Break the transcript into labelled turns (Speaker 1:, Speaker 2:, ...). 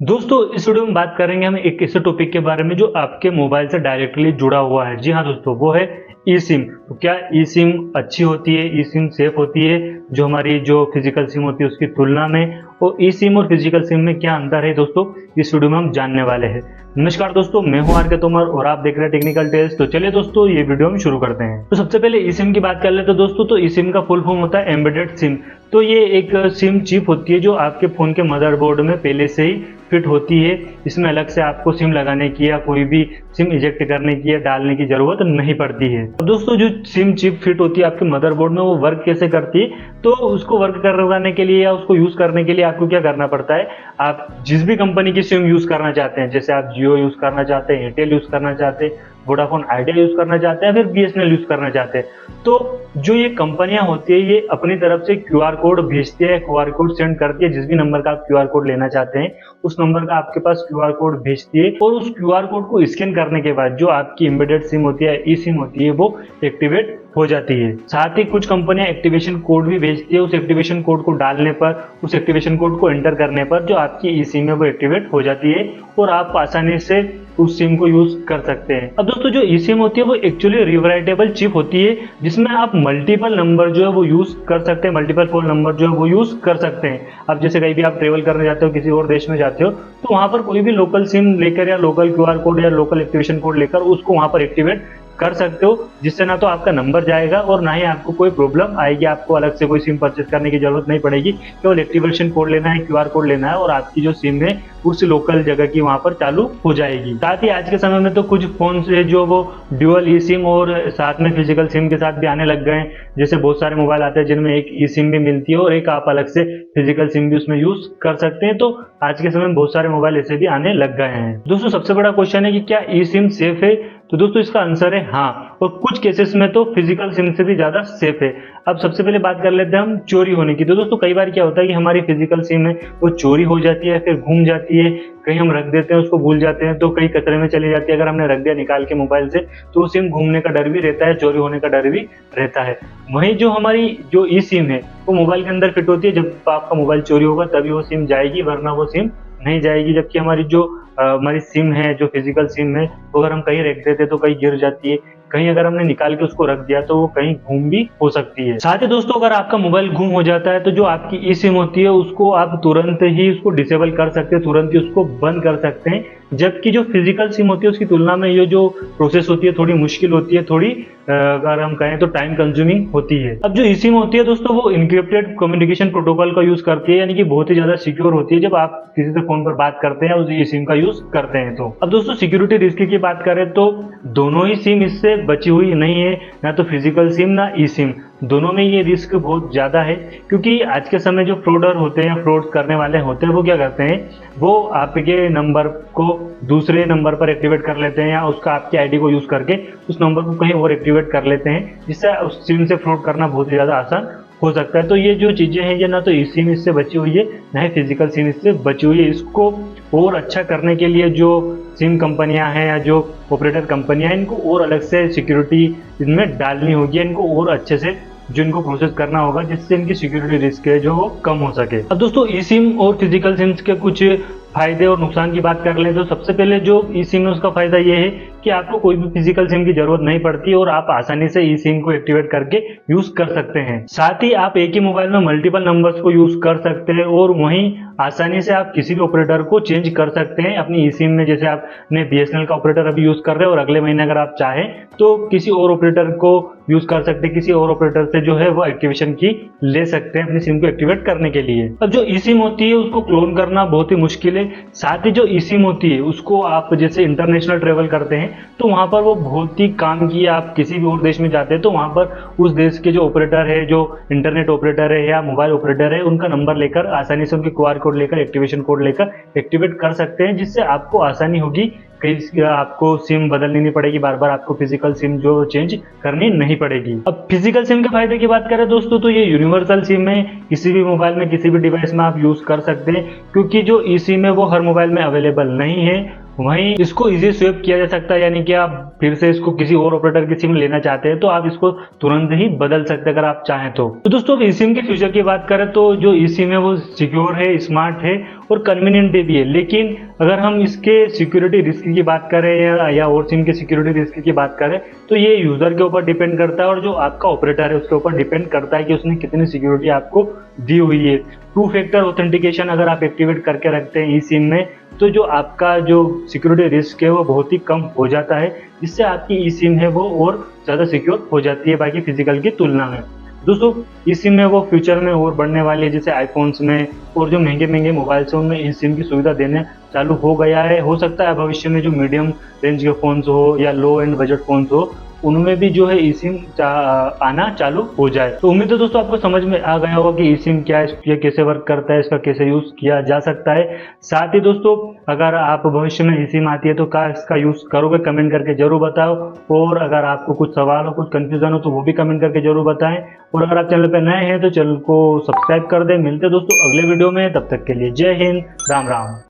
Speaker 1: दोस्तों इस वीडियो में बात करेंगे हम एक ऐसे टॉपिक के बारे में जो आपके मोबाइल से डायरेक्टली जुड़ा हुआ है। जी हाँ दोस्तों, वो है ई सिम। तो क्या ई सिम अच्छी होती है, ई सिम सेफ होती है जो हमारी जो फिजिकल सिम होती है उसकी तुलना में, और ई सिम और फिजिकल सिम में क्या अंतर है दोस्तों, इस वीडियो में हम जानने वाले हैं। नमस्कार दोस्तों, मैं हूं आर के तोमर और आप देख रहे हैं टेक्निकल टेस्ट। तो चलिए दोस्तों ये वीडियो हम शुरू करते हैं। तो सबसे पहले ई सिम की बात कर लेते हैं दोस्तों। तो ई सिम का फुल फॉर्म होता है एम्बेडेड सिम। तो ये एक सिम चिप होती है जो आपके फोन के मदरबोर्ड में पहले से ही फिट होती है। इसमें अलग से आपको सिम लगाने की या कोई भी सिम इजेक्ट करने की या डालने की जरूरत नहीं पड़ती है। तो दोस्तों जो सिम चिप फिट होती है आपके मदरबोर्ड में, वो वर्क कैसे करती है? तो उसको वर्क करवाने के लिए या उसको यूज करने के लिए आपको क्या करना पड़ता है, आप जिस भी कंपनी की सिम यूज करना चाहते हैं, जैसे आप जियो यूज करना चाहते हैं, एयरटेल यूज करना चाहते हैं, वोडाफोन आइडिया यूज करना चाहते हैं, फिर बीएसएनएल यूज करना चाहते हैं, तो जो ये कंपनियां होती है ये अपनी तरफ से क्यूआर कोड भेजती है, क्यूआर कोड सेंड करती है। जिस भी नंबर का आप क्यूआर कोड लेना चाहते हैं उस नंबर का आपके पास क्यूआर कोड भेजती है, और उस क्यूआर कोड को स्कैन करने के बाद जो आपकी एम्बेडेड सिम होती है, ई सिम होती है, वो एक्टिवेट हो जाती है। साथ ही कुछ कंपनियां एक्टिवेशन कोड भी भेजती है। उस एक्टिवेशन कोड को डालने पर, उस एक्टिवेशन कोड को एंटर करने पर जो आपकी ई सिम है वो एक्टिवेट हो जाती है और आप आसानी से उस सिम को यूज कर सकते हैं। अब दोस्तों जो ई सिम होती है वो एक्चुअली रिवराइटेबल चिप होती है, जिसमें आप मल्टीपल नंबर जो है वो यूज कर सकते हैं, मल्टीपल फोन नंबर जो है वो यूज कर सकते हैं। अब जैसे कहीं भी आप ट्रेवल करने जाते हो, किसी और देश में जाते हो, तो वहां पर कोई भी लोकल सिम लेकर या लोकल क्यूआर कोड या लोकल एक्टिवेशन कोड लेकर उसको वहां पर एक्टिवेट कर सकते हो, जिससे ना तो आपका नंबर जाएगा और ना ही आपको कोई प्रॉब्लम आएगी। आपको अलग से कोई सिम परचेज करने की जरूरत नहीं पड़ेगी। केवल एक्टिवेशन कोड लेना है, क्यूआर कोड लेना है और आपकी जो सिम है उस लोकल जगह की वहां पर चालू हो जाएगी। साथ ही आज के समय में तो कुछ फोन है जो वो ड्यूअल ई सिम और साथ में फिजिकल सिम के साथ भी आने लग गए हैं। जैसे बहुत सारे मोबाइल आते हैं जिनमें एक ई सिम भी मिलती है और एक आप अलग से फिजिकल सिम भी उसमें यूज कर सकते हैं। तो आज के समय में बहुत सारे मोबाइल ऐसे भी आने लग गए हैं। दोस्तों सबसे बड़ा क्वेश्चन है कि क्या ई सिम सेफ है? तो दोस्तों इसका आंसर है हाँ, और कुछ केसेस में तो फिजिकल सिम से भी ज्यादा सेफ है। अब सबसे पहले बात कर लेते हैं हम चोरी होने की। तो दोस्तों कई बार क्या होता है कि हमारी फिजिकल सिम है वो चोरी हो जाती है, फिर घूम जाती है, कहीं हम रख देते हैं, उसको भूल जाते हैं, तो कहीं कचरे में चली जाती है। अगर हमने रख दिया निकाल के मोबाइल से तो वो सिम घूमने का डर भी रहता है, चोरी होने का डर भी रहता है। वहीं जो हमारी जो ई सिम है वो मोबाइल के अंदर फिट होती है। जब आपका मोबाइल चोरी होगा तभी वो सिम जाएगी, वरना वो सिम नहीं जाएगी। जबकि हमारी जो हमारी सिम है, जो फिजिकल सिम है, तो अगर हम कहीं रख देते तो कहीं गिर जाती है, कहीं अगर हमने निकाल के उसको रख दिया तो वो कहीं घूम भी हो सकती है। साथ ही दोस्तों अगर आपका मोबाइल गुम हो जाता है तो जो आपकी ई सिम होती है उसको आप तुरंत ही उसको डिसेबल कर सकते हैं, तुरंत ही उसको बंद कर सकते हैं। जबकि जो फिजिकल सिम होती है उसकी तुलना में ये जो प्रोसेस होती है थोड़ी मुश्किल होती है, थोड़ी अगर हम कहें तो टाइम कंज्यूमिंग होती है। अब जो ई सिम होती है दोस्तों वो इनक्रिप्टेड कम्युनिकेशन प्रोटोकॉल का यूज करती है, यानी कि बहुत ही ज्यादा सिक्योर होती है जब आप किसी से फोन पर बात करते हैं उस ई सिम का यूज करते हैं। तो अब दोस्तों सिक्योरिटी रिस्क की बात करें तो दोनों ही सिम इससे बची हुई नहीं है, ना तो फिजिकल सिम ना ई सिम। दोनों में ये रिस्क बहुत ज्यादा है, क्योंकि आज के समय जो फ्रॉडर होते हैं, फ्रॉड करने वाले होते हैं, वो क्या करते हैं, वो आपके नंबर को दूसरे नंबर पर एक्टिवेट कर लेते हैं या उसका आपकी आईडी को यूज करके उस नंबर को कहीं और एक्टिवेट कर लेते हैं, जिससे उस सिम से फ्रॉड करना बहुत ही ज्यादा आसान हो सकता है। तो ये जो चीजें हैं ये ना तो ई सिम इससे बची हुई है ना ही फिजिकल सिम इससे बची हुई है। इसको और अच्छा करने के लिए जो सिम कंपनियां हैं या जो ऑपरेटर कंपनियां हैं, इनको और अलग से सिक्योरिटी इनमें डालनी होगी, इनको और अच्छे से जो इनको प्रोसेस करना होगा, जिससे इनकी सिक्योरिटी रिस्क है जो वो कम हो सके। अब दोस्तों ई सिम और फिजिकल सिम्स के कुछ फायदे और नुकसान की बात कर लें तो सबसे पहले जो ई सिम है उसका फायदा ये है कि आपको कोई भी फिजिकल सिम की जरूरत नहीं पड़ती और आप आसानी से ई सिम को एक्टिवेट करके यूज कर सकते हैं। साथ ही आप एक ही मोबाइल में मल्टीपल नंबर्स को यूज कर सकते हैं और वहीं आसानी से आप किसी भी ऑपरेटर को चेंज कर सकते हैं अपनी ई सिम में। जैसे आपने बीएसएनएल का ऑपरेटर अभी यूज कर रहे हैं और अगले महीने अगर आप चाहें तो किसी और ऑपरेटर को यूज कर सकते हैं, किसी और ऑपरेटर से जो है वो एक्टिवेशन की ले सकते हैं अपनी सिम को एक्टिवेट करने के लिए। अब जो ई सिम होती है उसको क्लोन करना बहुत ही मुश्किल है। साथ ही जो ई सिम होती है उसको आप जैसे इंटरनेशनल ट्रेवल करते हैं तो वहां पर वो बहुत ही काम की, आप किसी भी और देश में जाते हैं तो वहां पर उस देश के जो ऑपरेटर है, जो इंटरनेट ऑपरेटर है या मोबाइल ऑपरेटर है, उनका नंबर लेकर आसानी से उनके क्यूआर कोड लेकर, एक्टिवेशन कोड लेकर एक्टिवेट कर सकते हैं, जिससे आपको आसानी होगी। कहीं आपको सिम बदलनी नहीं पड़ेगी, बार बार आपको फिजिकल सिम जो चेंज करनी नहीं पड़ेगी। अब फिजिकल सिम के फायदे की बात करें दोस्तों तो ये यूनिवर्सल सिम है, किसी भी मोबाइल में किसी भी डिवाइस में आप यूज कर सकते हैं, क्योंकि जो ई सिम है वो हर मोबाइल में अवेलेबल नहीं है वहीं इसको इजी स्वैप किया जा सकता है, यानी कि आप फिर से इसको किसी और ऑपरेटर की सिम लेना चाहते हैं तो आप इसको तुरंत ही बदल सकते हैं अगर आप चाहें तो। दोस्तों ई सिम के फ्यूचर की बात करें तो जो ई सिम है वो सिक्योर है, स्मार्ट है और कन्वीनियंट भी है। लेकिन अगर हम इसके सिक्योरिटी रिस्क की बात करें या और सिम के सिक्योरिटी रिस्क की बात करें तो ये यूजर के ऊपर डिपेंड करता है और जो आपका ऑपरेटर है उसके ऊपर डिपेंड करता है कि उसने कितनी सिक्योरिटी आपको दी हुई है। टू फैक्टर ऑथेंटिकेशन अगर आप एक्टिवेट करके रखते हैं ई सिम में तो जो आपका जो सिक्योरिटी रिस्क है वो बहुत ही कम हो जाता है, जिससे आपकी ई सिम है वो और ज़्यादा सिक्योर हो जाती है बाकी फिजिकल की तुलना में। दोस्तों ई सिम में वो फ्यूचर में और बढ़ने वाली है, जैसे आईफोन्स में और जो महंगे महंगे मोबाइल्स हैं उनमें ई सिम की सुविधा देने चालू हो गया है। हो सकता है भविष्य में जो मीडियम रेंज के फ़ोन्स हो या लो एंड बजट फ़ोन्स हो उनमें भी जो है ई सिम आना चालू हो जाए। तो उम्मीद है दोस्तों आपको समझ में आ गया होगा कि ई सिम क्या है, ये कैसे वर्क करता है, इसका कैसे यूज़ किया जा सकता है। साथ ही दोस्तों अगर आप भविष्य में ई सिम आती है तो क्या इसका यूज़ करोगे, कमेंट करके जरूर बताओ। और अगर आपको कुछ सवाल हो, कुछ कंफ्यूजन हो तो वो भी कमेंट करके जरूर बताएं। और अगर आप चैनल पर नए हैं तो चैनल को सब्सक्राइब कर दें। मिलते हैं दोस्तों अगले वीडियो में, तब तक के लिए जय हिंद, राम राम।